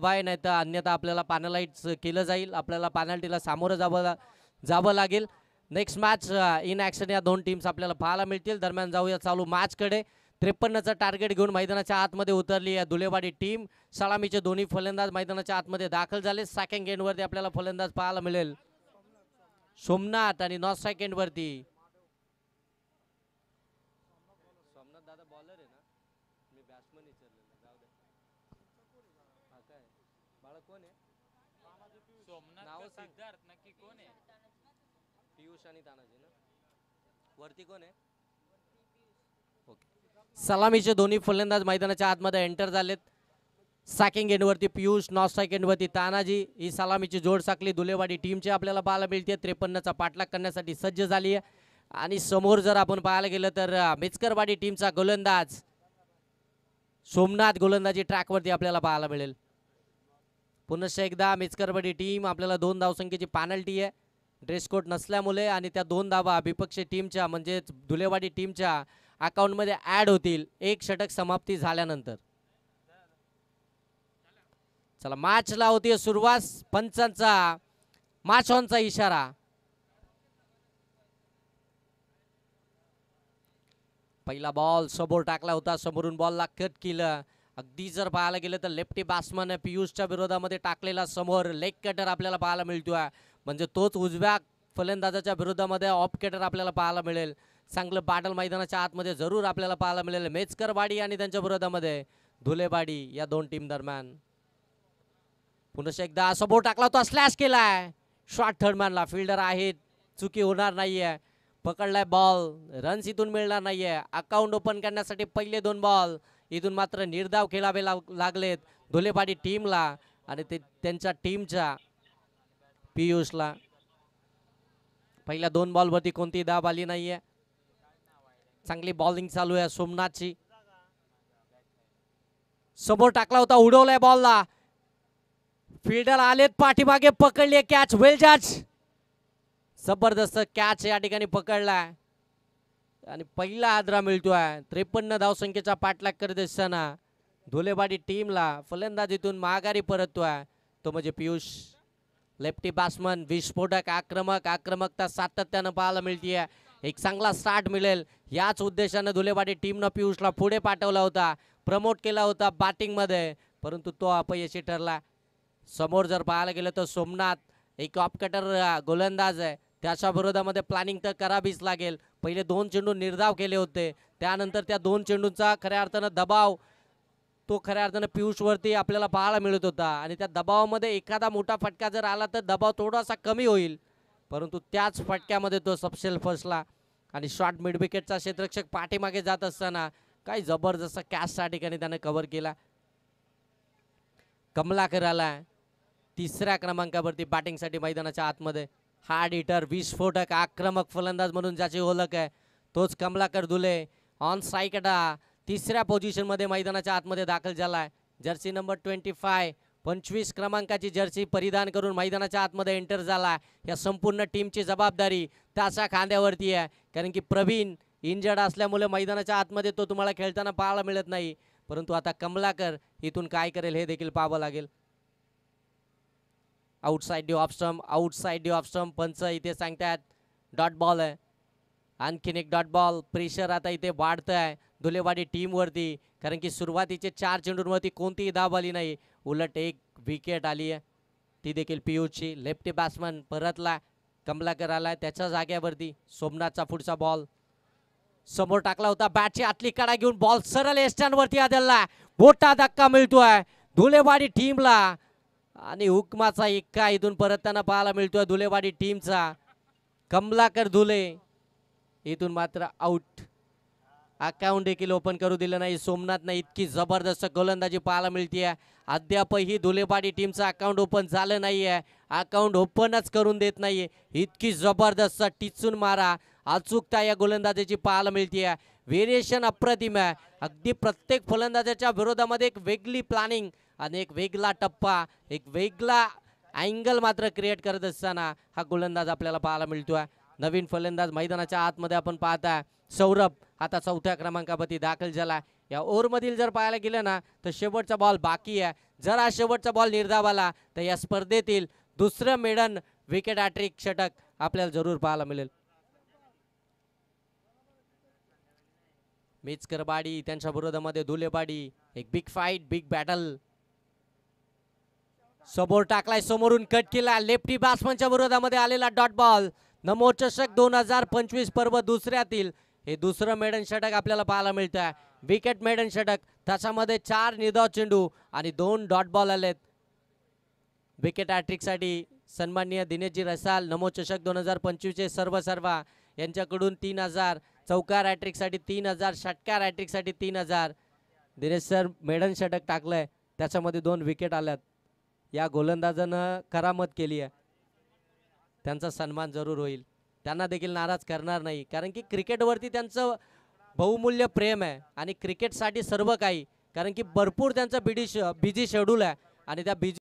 थांबवाय, नाही तर अन्यथा आपल्याला पॅनलाइज केलं जाईल. आपल्याला पेनल्टीला सामोरं जावं लागेल. नेक्स्ट मॅच इन ॲक्शन या दोन टीम्स आपल्याला पाहायला मिळतील. दरम्यान जाऊया चालू मॅचकडे. 53चं टार्गेट घेऊन मैदानाच्या आतमध्ये उतरली आहे धुलेवाडी टीम. सलामीचे दोन्ही फलंदाज मैदानाच्या आतमध्ये दाखल झाले. सेकंड एंडवरती आपल्याला फलंदाज पाहायला मिळेल सोमनाथ आणि नॉन सेकंड वरती सोमनाथ दादा बॉलर आहे ना, मी बॅट्समन विचारलेलं. जाऊ दे. हा काय बाळा कोण आहे? सोमनाथ का सिद्धार्थ नक्की कोण आहे? पियुष आणि तानाजी ना. वरती कोण आहे? सलामीचे दोन्ही फलंदाज मैदानाच्या आतमध्ये एंटर झालेत. सेकंड एंडवरती पियुष, नॉन सेकंड वरती तानाजी. ही सलामीची जोड साकली धुलेवाडी टीमची आपल्याला पाहायला मिळते. 53चा पाठलाग करण्यासाठी सज्ज झाली आहे. आणि समोर जर आपण पाहायला गेलं तर मिचकरवाडी टीमचा गोलंदाज सोमनाथ गोलंदाजी ट्रॅकवरती आपल्याला पाहायला मिळेल. पुनश्च एकदा मिचकरवाडी टीम आपल्याला 2 धावसंख्येची पॅनल्टी आहे ड्रेस कोड नसल्यामुळे, आणि त्या 2 धावा विपक्षी टीमच्या म्हणजेच धुलेवाडी टीमच्या अकाउंटमध्ये ऍड होतील एक षटक समाप्ती झाल्यानंतर. चला मॅचला होती सुरुवात. पंचांचा मॅच ऑनचा इशारा. पहिला बॉल समोर टाकला होता, समोरून बॉलला कट केलं. अगदी जर पाहायला गेलं तर लेफ्टी बॅट्समन पियुषच्या विरोधामध्ये टाकलेला समोर लेग कटर आपल्याला पाहायला मिळतोय. म्हणजे तोच उजव्या फलंदाजाच्या विरोधामध्ये ऑफ कटर आपल्याला पाहायला मिळेल. चांगलं बॅटल मैदानाच्या आतमध्ये जरूर आपल्याला पाहायला मिळेल मेचकरवाडी आणि त्यांच्या विरोधामध्ये धुलेवाडी या दोन टीम दरम्यान. पुन्हा एकदा समोर टाकला होता, स्लॅश केलाय. शॉर्ट थर्डमॅनला फिल्डर आहे, चुकी होणार नाहीये. पकडलाय बॉल, रन्स इथून मिळणार नाहीये. अकाउंट ओपन करण्यासाठी पहिले 2 बॉल इथून मात्र निर्धाव खेळावे लागलेत धुलेवाडी टीमला आणि ते त्यांच्या टीमच्या पियुषला. पहिल्या 2 बॉलवरती कोणती दाब आली नाहीये. चांगली बॉलिंग चालू आहे सोमनाथची. समोर टाकला होता, उडवलाय बॉलला. फिल्डर आलेत पाठीमागे, पकडली कॅच. वेल जज, जबरदस्त कॅच या ठिकाणी पकडलाय आणि पहिला आदरा मिळतोय. 53 धावसंख्येचा पाठलाग करत असताना धुलेवाडी टीमला फलंदाजीतून माघारी परततोय तो म्हणजे पियुष. लेफ्टी बॅट्समन विस्फोटक आक्रमकता सातत्यानं पाहायला मिळतीये. एक चांगला स्टार्ट मिळेल याच उद्देशानं धुलेवाडी टीमनं पियुषला पुढे पाठवला होता, प्रमोट केला होता बॅटिंग मध्ये, परंतु तो अपयशी ठरला. समोर जर पाहायला गेलं तर सोमनाथ एक ऑफ कटर गोलंदाज आहे, त्याच्या विरोधामध्ये प्लॅनिंग तर करावीच लागेल. पहिले 2 चेंडू निर्धाव केले होते, त्यानंतर त्या 2 चेंडूंचा खऱ्या अर्थानं दबाव तो खऱ्या अर्थानं पियुषवरती आपल्याला पाहायला मिळत होता. आणि त्या दबावामध्ये एखादा मोठा फटका जर आला तर दबाव थोडासा कमी होईल, परंतु त्याच फटक्यामध्ये तो सपशेल फसला आणि शॉर्ट मिड विकेटचा क्षेत्ररक्षक पाठीमागे जात असताना काय जबरदस्त कॅच त्या ठिकाणी त्याने कव्हर केला. कमलाकर आला 3ऱ्या क्रमांकावरती बॅटिंगसाठी मैदानाच्या आतमध्ये. हार्ड हिटर, विस्फोटक आक्रमक फलंदाज म्हणून ज्याची ओळख आहे तोच कमलाकर धुले. ऑन स्ट्राईक अटा 3ऱ्या पोझिशनमध्ये मैदानाच्या आतमध्ये दाखल झालाय. जर्सी नंबर 25 क्रमांकाची जर्सी परिधान करून मैदानाच्या आतमध्ये एंटर झाला. या संपूर्ण टीमची जबाबदारी त्याच्या खांद्यावरती आहे, कारण की प्रवीण इंजर्ड असल्यामुळे मैदानाच्या आतमध्ये तो तुम्हाला खेळताना पाहायला मिळत नाही. परंतु आता कमलाकर इथून काय करेल हे देखील पाहावं लागेल. आउटसाइड ड्यू ऑफ स्टंप पंच इथे सांगतात डॉट बॉल आहे. आणखीन एक डॉट बॉल. प्रेशर आता इथे वाढत आहे धुलेवाडी टीमवरती, कारण की सुरुवातीचे 4 चेंडूंवरती कोणतीही दाब आली नाही, उलट एक विकेट आली आहे, ती देखील पियुषची. लेफ्टी बॅट्समन परतला, कमलाकर आलाय त्याच्या जाग्यावरती. सोमनाथचा पुढचा बॉल समोर टाकला होता, बॅटची आतली कडा घेऊन बॉल सरळ एस्टॅनवरती आदळला. मोठा धक्का मिळतोय धुलेवाडी टीमला आणि हुकमाचा एक्का इथून परतताना पाहायला मिळतोय धुलेवाडी टीमचा. कमलाकर धुले इथून मात्र आउट. अकाउंट देखील ओपन करू दिलं नाही सोमनाथनं. इतकी जबरदस्त गोलंदाजी पाहायला मिळतीये. अद्यापही धुलेवाडी टीमचं अकाउंट ओपन झालं नाहीये, अकाउंट ओपनच करून देत नाहीये. इतकी जबरदस्त टिचून मारा अचूकता या गोलंदाजीची पाहायला मिळतीये. व्हेरिएशन अप्रतिम आहे. अगदी प्रत्येक फलंदाजाच्या विरोधामध्ये एक वेगळी प्लॅनिंग आणि एक वेगळा टप्पा, एक वेगळा अँगल मात्र क्रिएट करत असताना हा गोलंदाज आपल्याला पाहायला मिळतोय. नवीन फलंदाज मैदानाच्या आतमध्ये आपण पाहताय सौरभ आता 4थ्या क्रमांकावरती दाखल झाला. या ओव्हरमधील जर पाहायला गेलं ना तर शेवटचा बॉल बाकी आहे. जर हा शेवटचा बॉल निर्धाव आला तर या स्पर्धेतील दुसरं मेडन विकेट हॅट्रिक षटक आपल्याला जरूर पाहायला मिळेल. मिचकरबाडी त्यांच्या विरोधामध्ये धुलेबाडी, एक बिग फाईट, बिग बॅटल. समोर टाकलाय, समोरून कट केला, लेफ्टी बॅट्समनच्या विरोधामध्ये आलेला डॉट बॉल. नमो चषक 2025 पर्व दुसऱ्यातील हे दुसरं मेडन षटक आपल्याला पाहायला मिळत आहे. विकेट मेडन षटक, त्याच्यामध्ये 4 निर्धाव चेंडू आणि 2 डॉट बॉल आलेत. विकेट हॅट्रिक साठी सन्माननीय दिनेशजी रसाल, नमो चषक 2025 चे सर्व यांच्याकडून 3000, चौकार हॅट्रिक साठी 3000, षटकार हॅट्रिक साठी 3000. दिनेश सर मेडन षटक टाकलंय, त्याच्यामध्ये 2 विकेट आल्यात. या गोलंदाजानं करामत केली आहे, त्यांचा सन्मान जरूर होईल. त्यांना देखील नाराज करणार नाही, कारण की क्रिकेटवरती त्यांचं बहुमूल्य प्रेम आहे आणि क्रिकेटसाठी सर्व काही, कारण की भरपूर त्यांचं बिझी शेड्यूल आहे आणि त्या बिझी